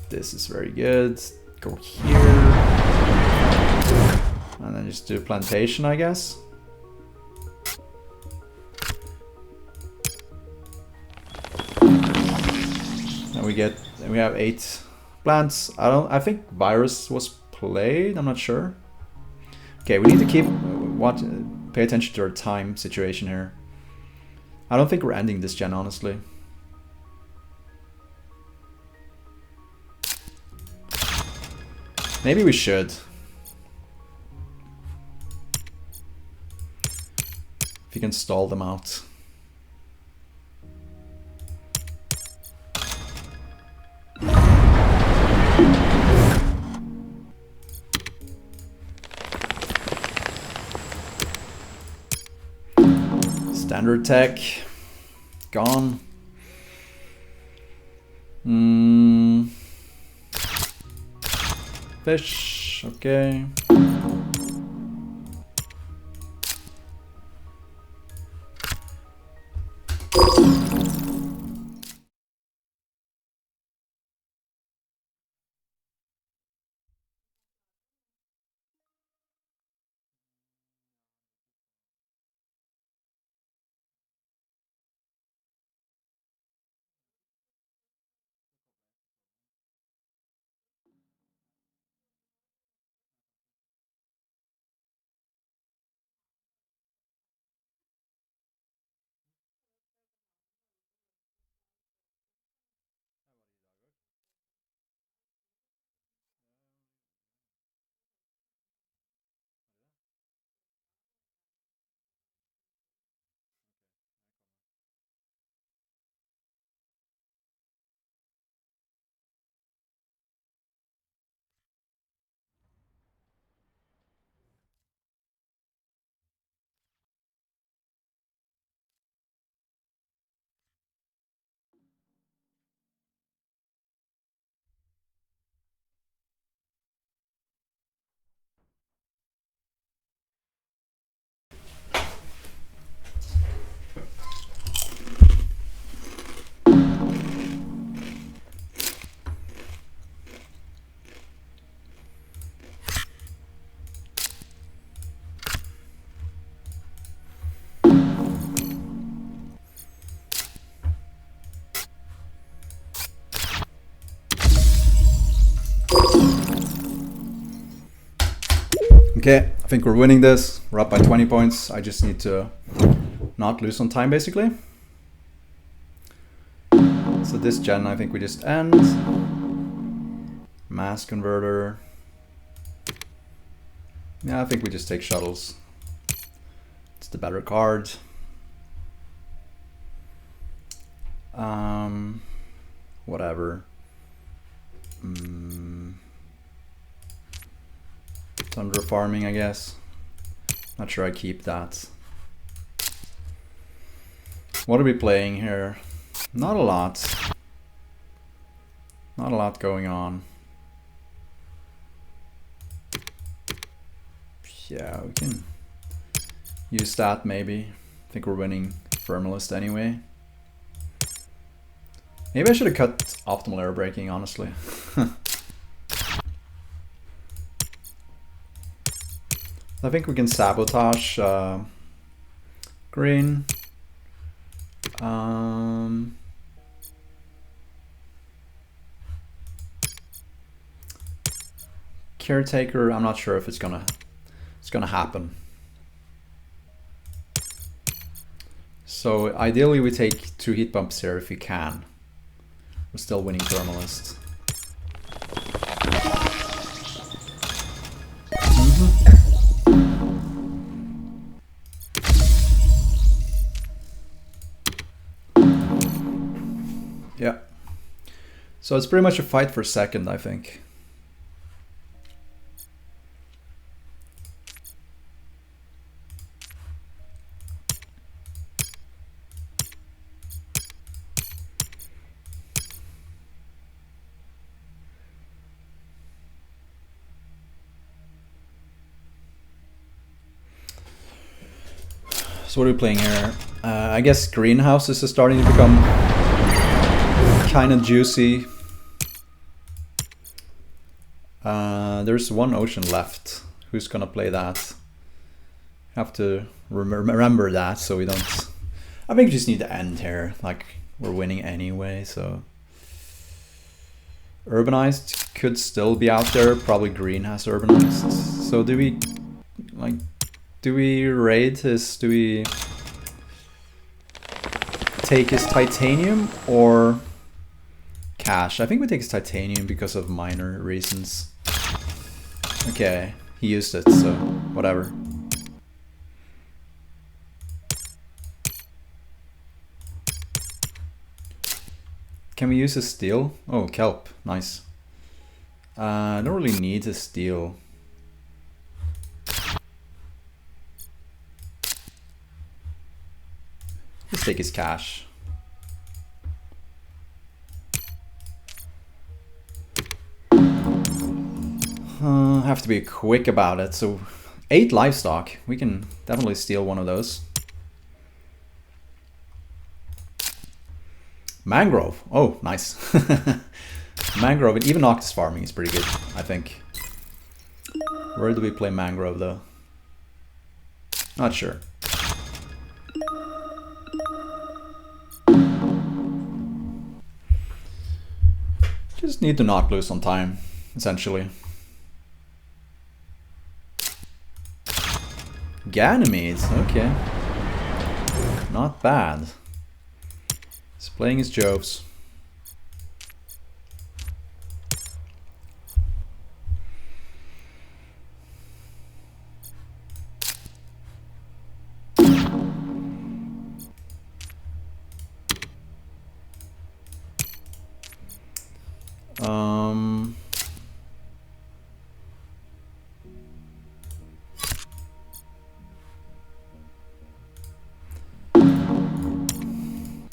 this is very good. Go here, and then just do plantation, I guess. And we have 8 plants. I think virus was played. I'm not sure. Okay, we need to pay attention to our time situation here. I don't think we're ending this gen, honestly. Maybe we should. If you can stall them out. Standard tech. Gone. Fish, okay. Okay, I think we're winning this. We're up by 20 points. I just need to not lose on time, basically. So this gen, I think we just end. Mass converter. Yeah, I think we just take shuttles. It's the better card. Whatever. Thunder farming, I guess. Not sure I keep that. What are we playing here? Not a lot. Not a lot going on. Yeah, we can use that maybe. I think we're winning Firmalist anyway. Maybe I should have cut optimal air braking, honestly. I think we can sabotage green. Caretaker, I'm not sure if it's gonna happen. So ideally we take 2 heat bumps here if we can. We're still winning Thermalist. Yeah. So it's pretty much a fight for second, I think. So what are we playing here? I guess greenhouses is starting to become kind of juicy. There's one ocean left. Who's gonna play that? Have to remember that so we don't... I think we just need to end here. Like, we're winning anyway, so... Urbanized could still be out there. Probably green has urbanized. So do we... like... do we raid his... do we... take his titanium or cash? I think we take his titanium because of minor reasons. Okay, he used it, so whatever. Can we use his steel? Oh, kelp, nice. I don't really need his steel. Let's take his cash. Have to be quick about it. So 8 livestock. We can definitely steal one of those. Mangrove. Oh, nice. Mangrove and even Noctis farming is pretty good, I think. Where do we play mangrove though? Not sure. Just need to not lose on time, essentially. Ganymedes, okay. Not bad. He's playing his Joves.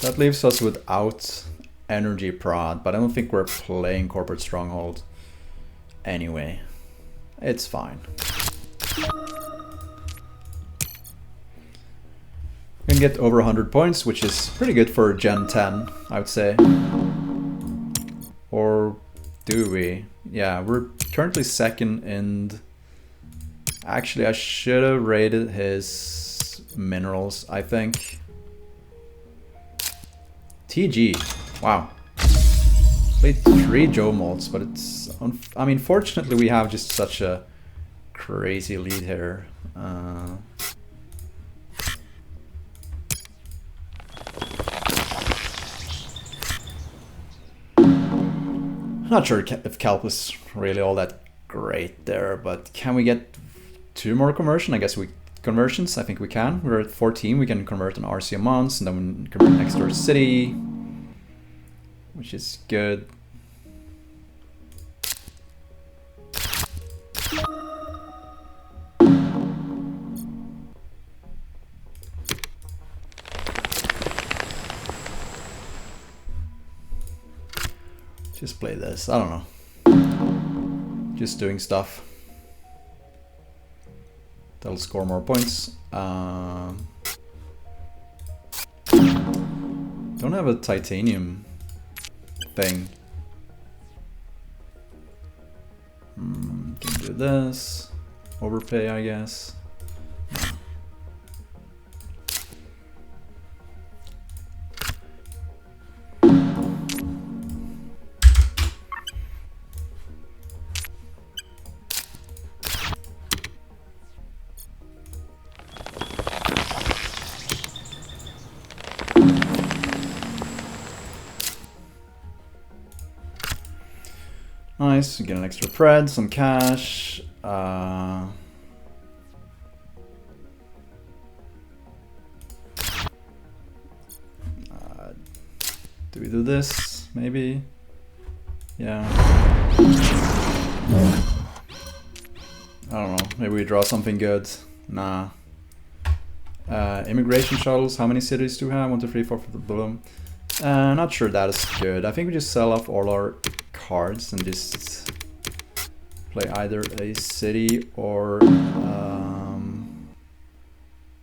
That leaves us without energy prod, but I don't think we're playing Corporate Stronghold anyway. It's fine. We can get over 100 points, which is pretty good for Gen 10, I would say. Or do we? Yeah, we're currently second in... Actually, I should have rated his minerals, I think. TG. Wow. Played 3 Joe molds, but it's... I mean, fortunately we have just such a crazy lead here. Not sure if Kelp is really all that great there, but can we get 2 more conversion? I guess we... Conversions, I think we can. We're at 14, we can convert an RC a month, and then we convert next door city, which is good. Just play this, I don't know. Just doing stuff. That'll score more points. Don't have a titanium thing. Can do this. Overpay, I guess. Nice, get an extra pred, some cash. Do we do this? Maybe? Yeah. I don't know, maybe we draw something good. Nah. Immigration shuttles, how many cities do we have? 1, 2, 3, 4 for the bloom. Not sure that is good. I think we just sell off all our cards and just play either a city or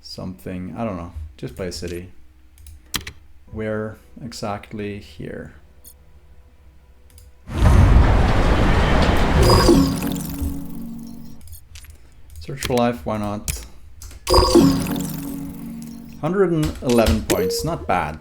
something. I don't know. Just play a city. Where exactly? Here. Search for life, why not? 111 points, not bad.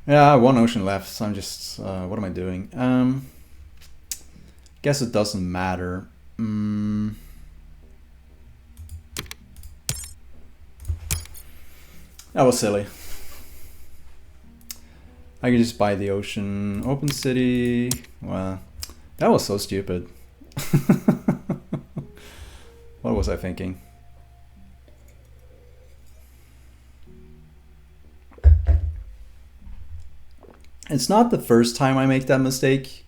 Yeah, I have one ocean left, so I'm just, what am I doing? Guess it doesn't matter. That was silly. I could just buy the ocean. Open city. Well, that was so stupid. What was I thinking? It's not the first time I make that mistake.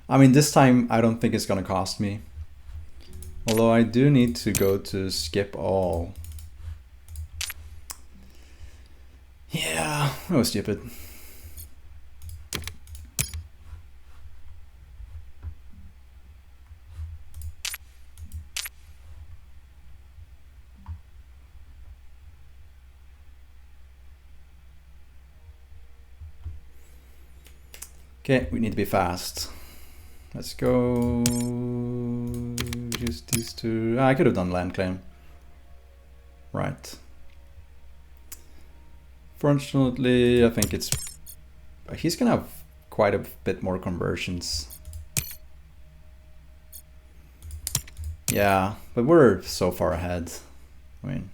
I mean, this time I don't think it's gonna cost me. Although I do need to go to skip all. Yeah, that was stupid. Okay, we need to be fast. Let's go. Just these two. I could have done land claim. Right. Fortunately, I think it's... He's gonna have quite a bit more conversions. Yeah, but we're so far ahead. I mean...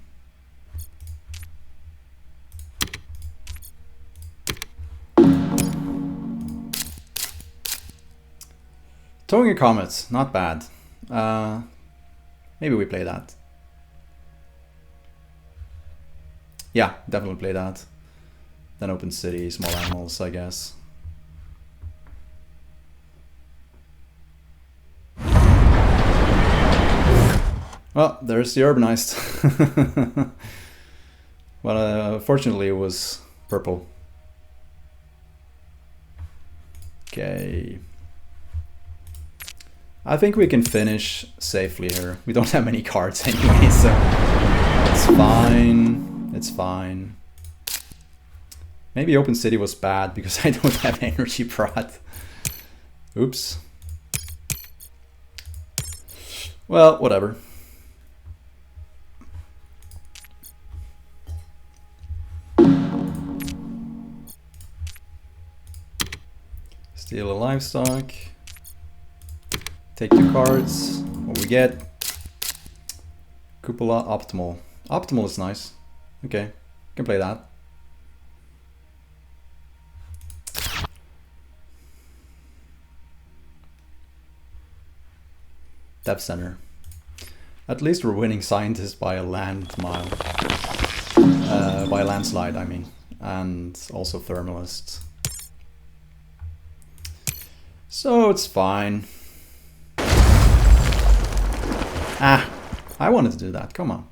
Towing a Comet, not bad. Maybe we play that. Yeah, definitely play that. Then open city, small animals, I guess. Well, there's the urbanized. Well, fortunately it was purple. Okay. I think we can finish safely here. We don't have many cards anyway, so it's fine. It's fine. Maybe open city was bad because I don't have energy prod. Oops. Well, whatever. Steal a livestock. Take the cards. What we get? Cupola optimal. Optimal is nice. Okay, can play that. Depth center. At least we're winning scientist by a land mile. By a landslide, I mean. And also thermalist. So it's fine. Ah, I wanted to do that, come on.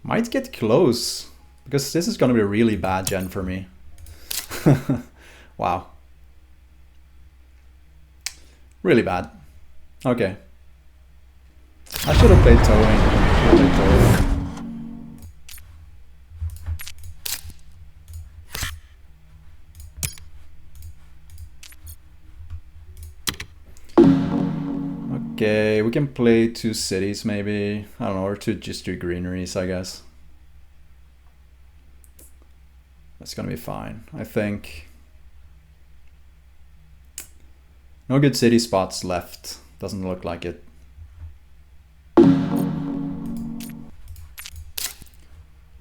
Might get close, because this is gonna be a really bad gen for me. Wow. Really bad. Okay. I should have played towing. Okay, we can play 2 cities maybe. I don't know, or just 2 greeneries, I guess. That's gonna be fine, I think. No good city spots left. Doesn't look like it.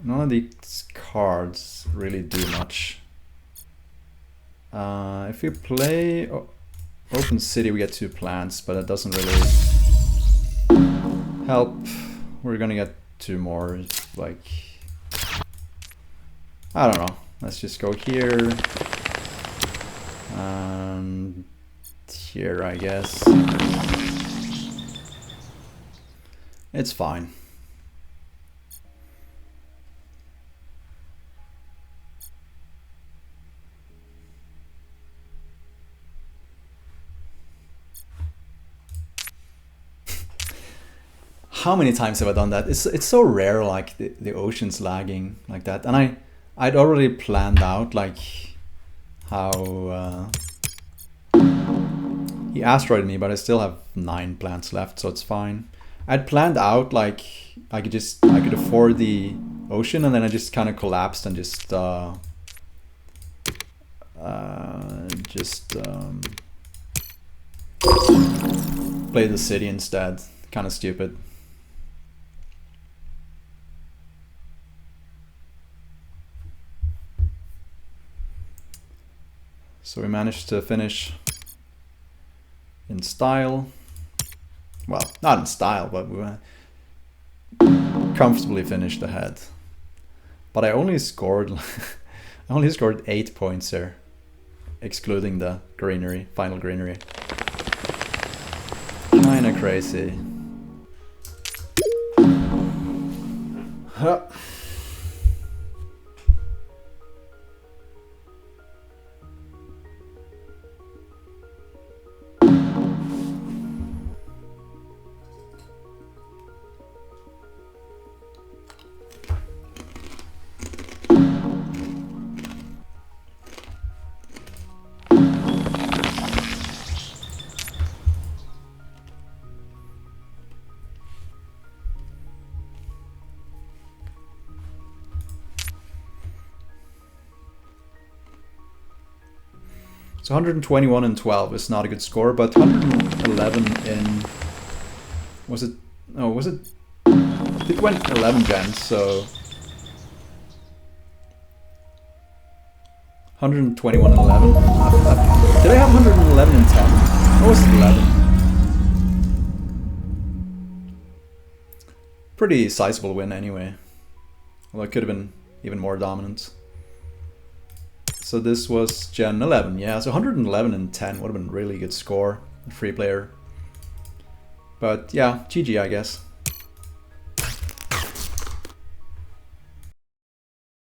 None of these cards really do much. If we play open city, we get 2 plants, but that doesn't really help. We're gonna get 2 more, like... I don't know. Let's just go here. And here, I guess. It's fine. How many times have I done that? It's so rare, like the ocean's lagging like that. And I'd already planned out, like, how he asteroided me, but I still have 9 plants left, so it's fine. I'd planned out like I could afford the ocean, and then I just kind of collapsed and just play the city instead. Kind of stupid. So we managed to finish in style. Well, not in style, but we comfortably finished ahead. But I only scored 8 points here, excluding the greenery, final greenery. Kinda crazy. Huh. So 121 and 12 is not a good score, but 111 in... Was it... No, was it... It went 11 gens, so... 121 and 11. Did I have 111 and 10? Or was it 11? Pretty sizable win anyway. Well, it could have been even more dominant. So this was Gen 11, yeah, so 111 and 10 would have been a really good score, free player. But yeah, GG I guess.